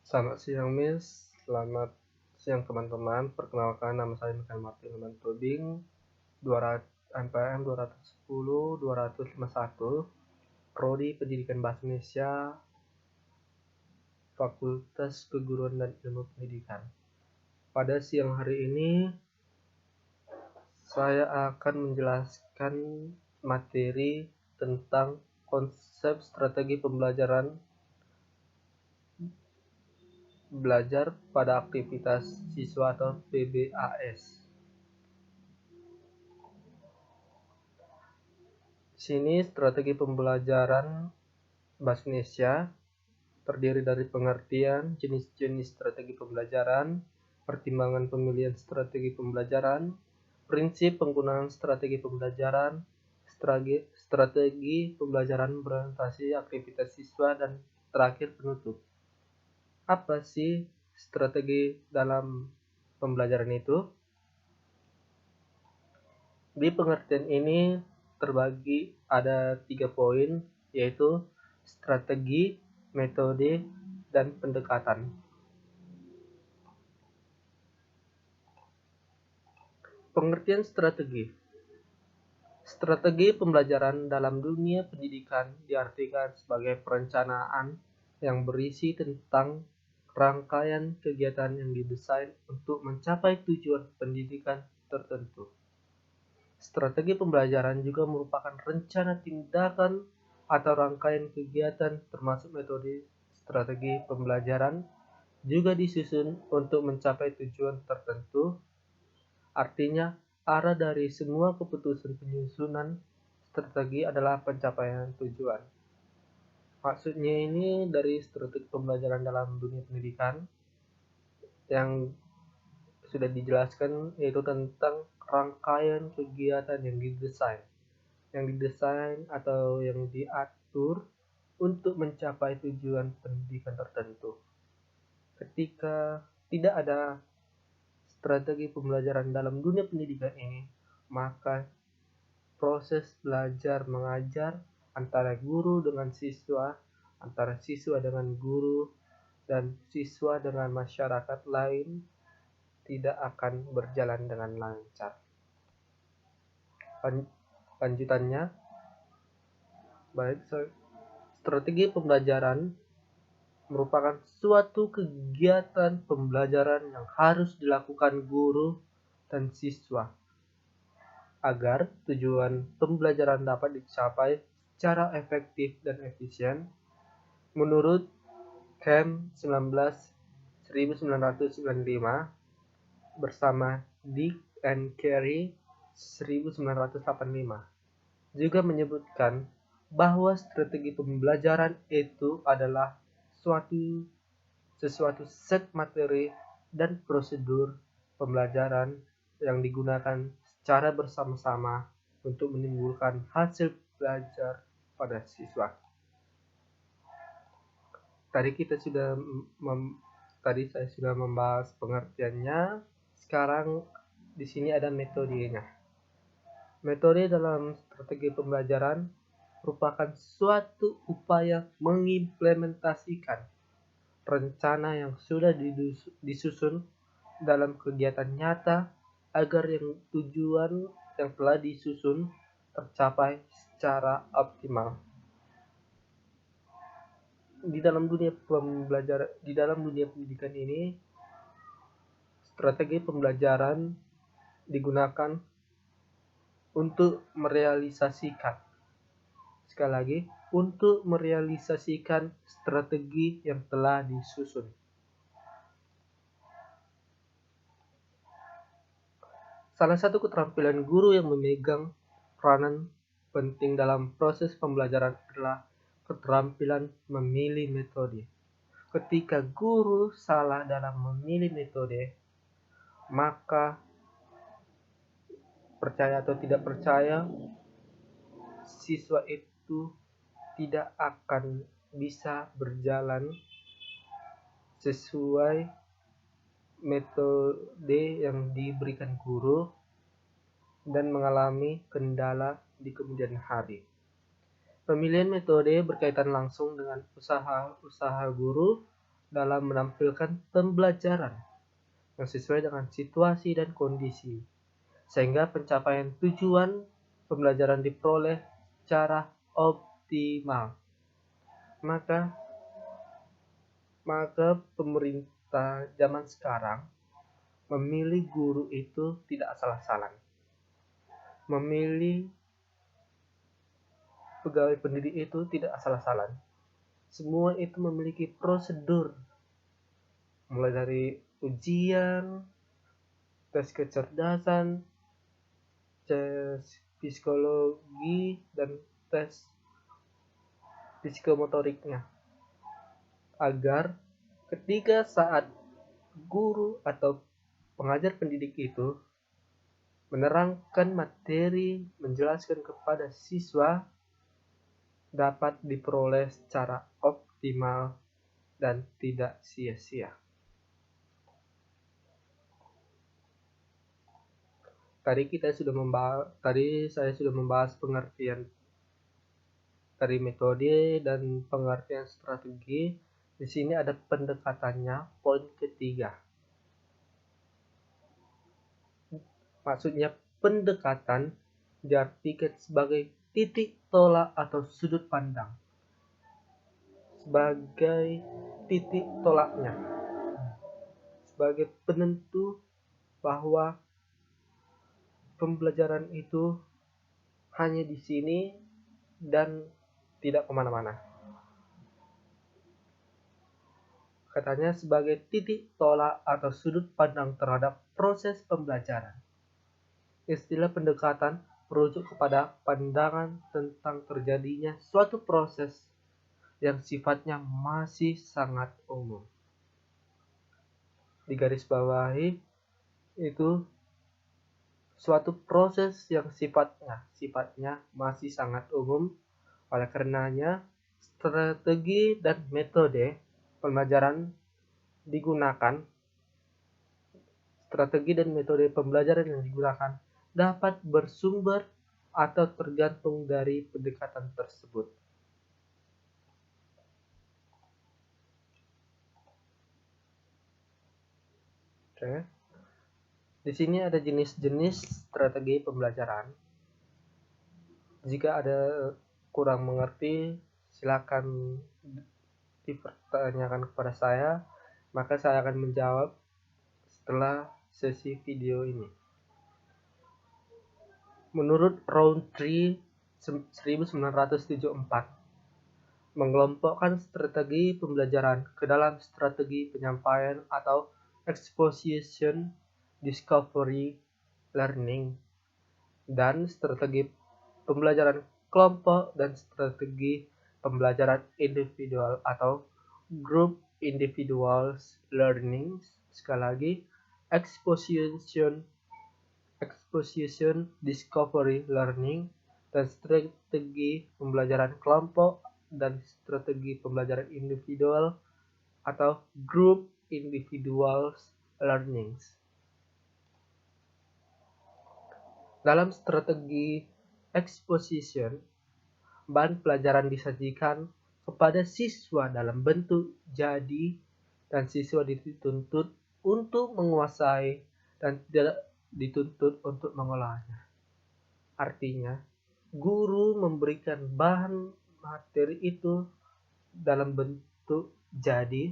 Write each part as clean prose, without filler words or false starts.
Selamat siang Miss, selamat siang teman-teman. Perkenalkan, nama saya Michael Martin Leman Tobing, 200 NPM 210 251, Prodi Pendidikan Bahasa Indonesia, Fakultas Keguruan dan Ilmu Pendidikan. Pada siang hari ini saya akan menjelaskan materi tentang konsep strategi pembelajaran belajar pada aktivitas siswa atau PBAS. Sini strategi pembelajaran Bahasa Indonesia terdiri dari pengertian, jenis-jenis strategi pembelajaran, pertimbangan pemilihan strategi pembelajaran, prinsip penggunaan strategi pembelajaran, strategi pembelajaran berorientasi aktivitas siswa, dan terakhir penutup. Apa sih strategi dalam pembelajaran itu? Di pengertian ini terbagi ada 3 poin, yaitu strategi, metode, dan pendekatan. Pengertian strategi. Strategi pembelajaran dalam dunia pendidikan diartikan sebagai perencanaan yang berisi tentang rangkaian kegiatan yang didesain untuk mencapai tujuan pendidikan tertentu. Strategi pembelajaran juga merupakan rencana tindakan atau rangkaian kegiatan termasuk metode strategi pembelajaran juga disusun untuk mencapai tujuan tertentu. Artinya, arah dari semua keputusan penyusunan strategi adalah pencapaian tujuan. Maksudnya ini dari strategi pembelajaran dalam dunia pendidikan yang sudah dijelaskan, yaitu tentang rangkaian kegiatan yang didesain atau yang diatur untuk mencapai tujuan pendidikan tertentu. Ketika tidak ada strategi pembelajaran dalam dunia pendidikan ini, maka proses belajar mengajar antara guru dengan siswa, antara siswa dengan guru, dan siswa dengan masyarakat lain tidak akan berjalan dengan lancar. Lanjutannya, strategi pembelajaran merupakan suatu kegiatan pembelajaran yang harus dilakukan guru dan siswa agar tujuan pembelajaran dapat dicapai secara efektif dan efisien menurut Chem 1995 bersama Dick and Carey 1985 juga menyebutkan bahwa strategi pembelajaran itu adalah sesuatu set materi dan prosedur pembelajaran yang digunakan secara bersama-sama untuk menimbulkan hasil belajar pada siswa. Tadi saya sudah membahas pengertiannya. Sekarang di sini ada metodenya. Metode dalam strategi pembelajaran merupakan suatu upaya mengimplementasikan rencana yang sudah disusun dalam kegiatan nyata agar tujuan yang telah disusun tercapai secara optimal. Di dalam dunia pendidikan ini, strategi pembelajaran digunakan untuk merealisasikan, sekali lagi, untuk merealisasikan strategi yang telah disusun. Salah satu keterampilan guru yang memegang peranan penting dalam proses pembelajaran adalah keterampilan memilih metode. Ketika guru salah dalam memilih metode, maka percaya atau tidak percaya, siswa itu tidak akan bisa berjalan sesuai metode yang diberikan guru dan mengalami kendala di kemudian hari. Pemilihan metode berkaitan langsung dengan usaha guru dalam menampilkan pembelajaran yang sesuai dengan situasi dan kondisi, sehingga pencapaian tujuan pembelajaran diperoleh secara optimal. Maka pemerintah zaman sekarang memilih guru itu tidak asal-asalan. Memilih pegawai pendidik itu tidak asal-asalan. Semua itu memiliki prosedur, mulai dari ujian, tes kecerdasan, tes psikologi, dan tes psikomotoriknya, agar ketika saat guru atau pengajar pendidik itu menerangkan materi, menjelaskan kepada siswa, dapat diperoleh secara optimal dan tidak sia-sia. Tadi saya sudah membahas pengertian dari metode dan pengertian strategi. Di sini ada pendekatannya, poin ketiga. Maksudnya pendekatan diartikan sebagai titik tolak atau sudut pandang. Sebagai titik tolaknya. Sebagai penentu bahwa pembelajaran itu hanya di sini dan tidak kemana-mana. Katanya sebagai titik tolak atau sudut pandang terhadap proses pembelajaran. Istilah pendekatan merujuk kepada pandangan tentang terjadinya suatu proses yang sifatnya masih sangat umum. Di garis bawahi itu suatu proses yang sifatnya masih sangat umum. Oleh karenanya, strategi dan metode pembelajaran yang digunakan dapat bersumber atau tergantung dari pendekatan tersebut. Oke. Di sini ada jenis-jenis strategi pembelajaran. Jika ada kurang mengerti, silakan dipertanyakan kepada saya, maka saya akan menjawab setelah sesi video ini. Menurut Rowntree 1974, mengelompokkan strategi pembelajaran ke dalam strategi penyampaian atau exposition, discovery, learning, dan strategi pembelajaran kelompok dan strategi pembelajaran individual atau group individuals learning. Sekali lagi, exposition, discovery, learning, dan strategi pembelajaran kelompok dan strategi pembelajaran individual atau group individuals learnings. Dalam strategi exposition, bahan pelajaran disajikan kepada siswa dalam bentuk jadi, dan siswa dituntut untuk menguasai dan tidak dituntut untuk mengolahnya. Artinya, guru memberikan bahan materi itu dalam bentuk jadi,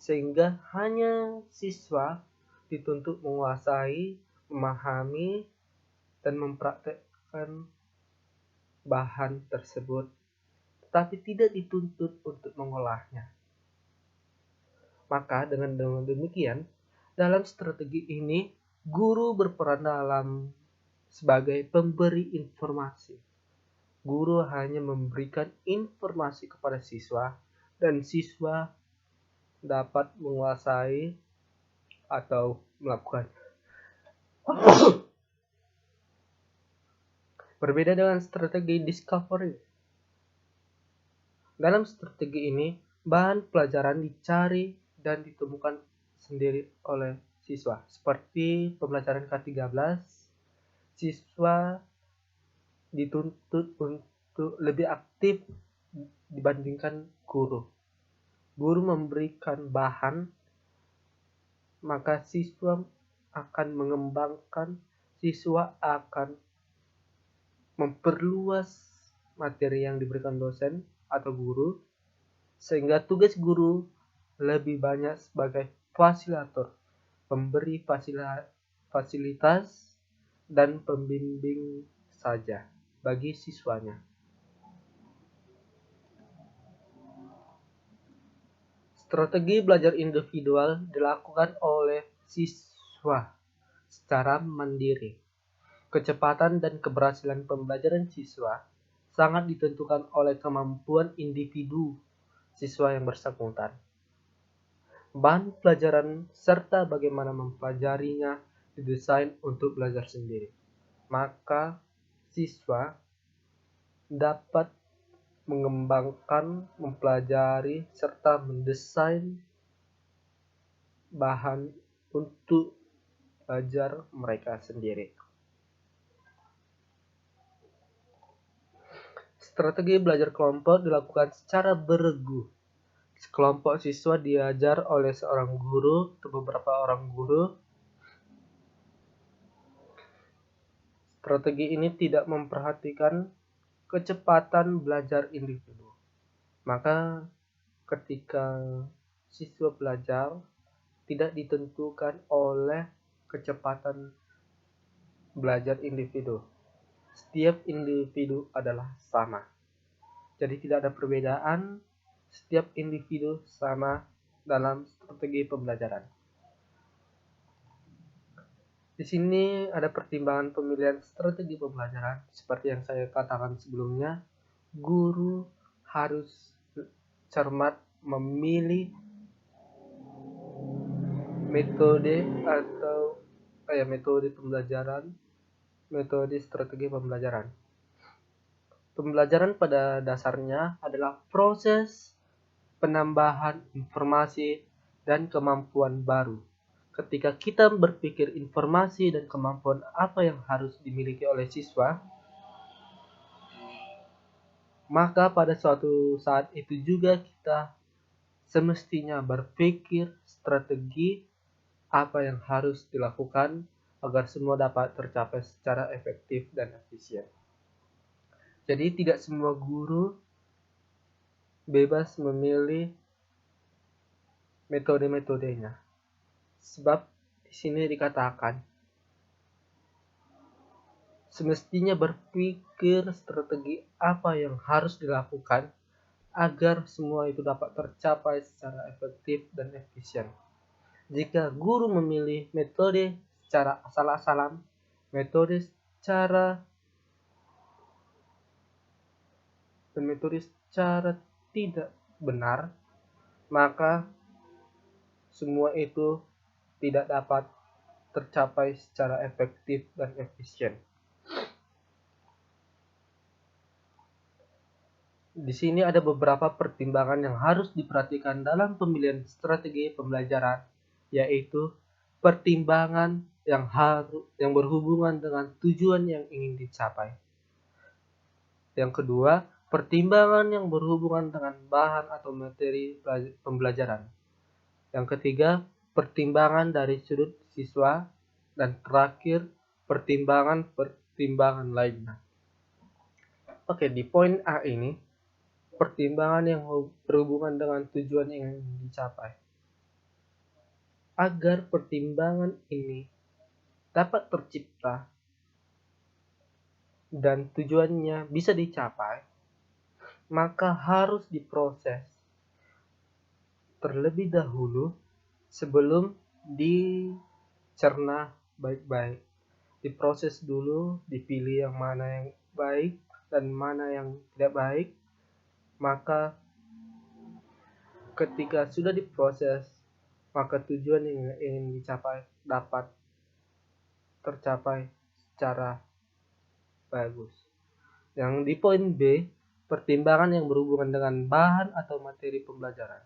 sehingga hanya siswa dituntut menguasai, memahami, dan mempraktekkan bahan tersebut, tetapi tidak dituntut untuk mengolahnya. Maka dengan demikian, dalam strategi ini, guru berperan sebagai pemberi informasi. Guru hanya memberikan informasi kepada siswa, dan siswa dapat menguasai atau melakukan. Berbeda dengan strategi discovery. Dalam strategi ini, bahan pelajaran dicari dan ditemukan sendiri oleh siswa. Seperti pembelajaran K13, siswa dituntut untuk lebih aktif dibandingkan guru. guru memberikan bahan, maka siswa akan mengembangkan, siswa akan memperluas materi yang diberikan dosen atau guru, sehingga tugas guru lebih banyak sebagai fasilitator, pemberi fasilitas dan pembimbing saja bagi siswanya. Strategi belajar individual dilakukan oleh siswa secara mandiri. Kecepatan dan keberhasilan pembelajaran siswa sangat ditentukan oleh kemampuan individu siswa yang bersangkutan. Bahan pelajaran serta bagaimana mempelajarinya didesain untuk belajar sendiri. Maka siswa dapat mengembangkan, mempelajari, serta mendesain bahan untuk belajar mereka sendiri. Strategi belajar kelompok dilakukan secara beregu. Kelompok siswa diajar oleh seorang guru atau beberapa orang guru. Strategi ini tidak memperhatikan kecepatan belajar individu. Maka ketika siswa belajar tidak ditentukan oleh kecepatan belajar individu. Setiap individu adalah sama. Jadi tidak ada perbedaan, setiap individu sama dalam strategi pembelajaran. Di sini ada pertimbangan pemilihan strategi pembelajaran. Seperti yang saya katakan sebelumnya, guru harus cermat memilih metode atau metode pembelajaran, metode strategi pembelajaran. Pembelajaran pada dasarnya adalah proses penambahan informasi dan kemampuan baru. Ketika kita berpikir informasi dan kemampuan apa yang harus dimiliki oleh siswa, maka pada suatu saat itu juga kita semestinya berpikir strategi apa yang harus dilakukan agar semua dapat tercapai secara efektif dan efisien. Jadi tidak semua guru bebas memilih metode-metodenya. Sebab di sini dikatakan semestinya berpikir strategi apa yang harus dilakukan agar semua itu dapat tercapai secara efektif dan efisien. Jika guru memilih metode secara asal-asalan, metode secara tidak benar, maka semua itu tidak dapat tercapai secara efektif dan efisien. Di sini ada beberapa pertimbangan yang harus diperhatikan dalam pemilihan strategi pembelajaran, yaitu pertimbangan yang berhubungan dengan tujuan yang ingin dicapai. Yang kedua, pertimbangan yang berhubungan dengan bahan atau materi pembelajaran. Yang ketiga, pertimbangan dari sudut siswa. Dan terakhir, pertimbangan lainnya. Oke, di poin A ini, pertimbangan yang berhubungan dengan tujuan yang ingin dicapai. Agar pertimbangan ini dapat tercipta dan tujuannya bisa dicapai, maka harus diproses terlebih dahulu sebelum dicerna baik-baik. Diproses dulu, dipilih yang mana yang baik dan mana yang tidak baik. Maka ketika sudah diproses, maka tujuan yang ingin dicapai dapat tercapai secara bagus. Yang di poin B, pertimbangan yang berhubungan dengan bahan atau materi pembelajaran.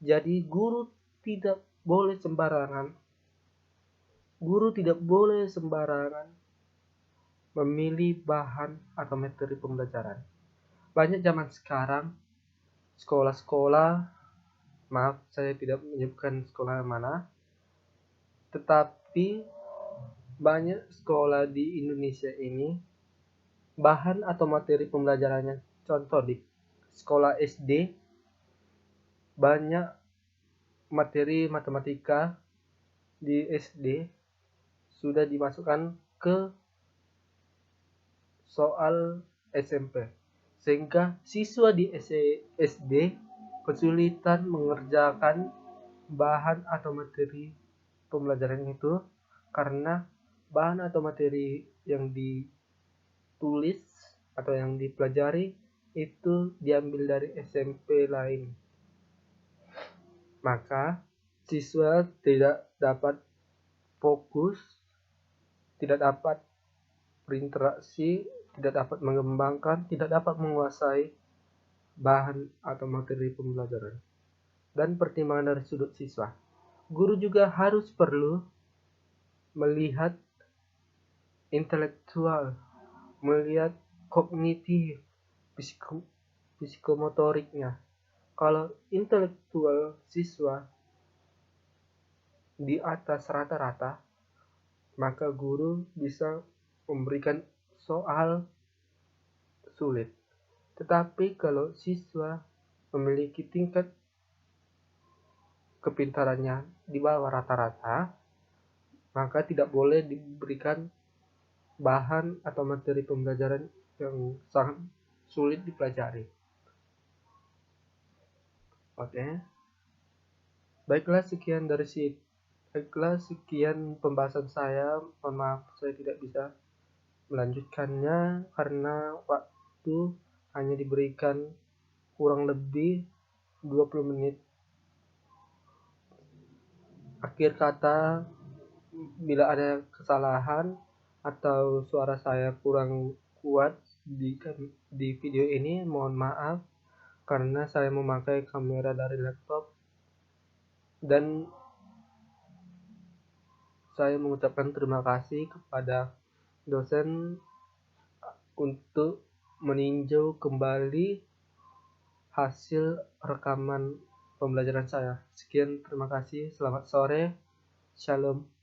Jadi guru tidak boleh sembarangan memilih bahan atau materi pembelajaran. Banyak zaman sekarang sekolah-sekolah Maaf, saya tidak menyebutkan sekolah mana, tetapi banyak sekolah di Indonesia ini bahan atau materi pembelajarannya, contoh di sekolah SD banyak materi matematika di SD sudah dimasukkan ke soal SMP, sehingga siswa di SD kesulitan mengerjakan bahan atau materi pembelajaran itu karena bahan atau materi yang ditulis atau yang dipelajari itu diambil dari SMP lain. Maka siswa tidak dapat fokus, tidak dapat berinteraksi, tidak dapat mengembangkan, tidak dapat menguasai bahan atau materi pembelajaran. Dan pertimbangan dari sudut siswa, guru juga harus perlu melihat intelektual, melihat kognitif, psikomotoriknya. Kalau intelektual siswa di atas rata-rata, maka guru bisa memberikan soal sulit. Tetapi kalau siswa memiliki tingkat kepintarannya di bawah rata-rata, maka tidak boleh diberikan bahan atau materi pembelajaran yang sangat sulit dipelajari. Oke. Baiklah sekian pembahasan saya. Mohon maaf saya tidak bisa melanjutkannya karena waktu hanya diberikan kurang lebih 20 menit. Akhir kata, bila ada kesalahan atau suara saya kurang kuat di video ini, mohon maaf karena saya memakai kamera dari laptop, dan saya mengucapkan terima kasih kepada dosen untuk meninjau kembali hasil rekaman pembelajaran saya. Sekian, terima kasih, selamat sore, shalom.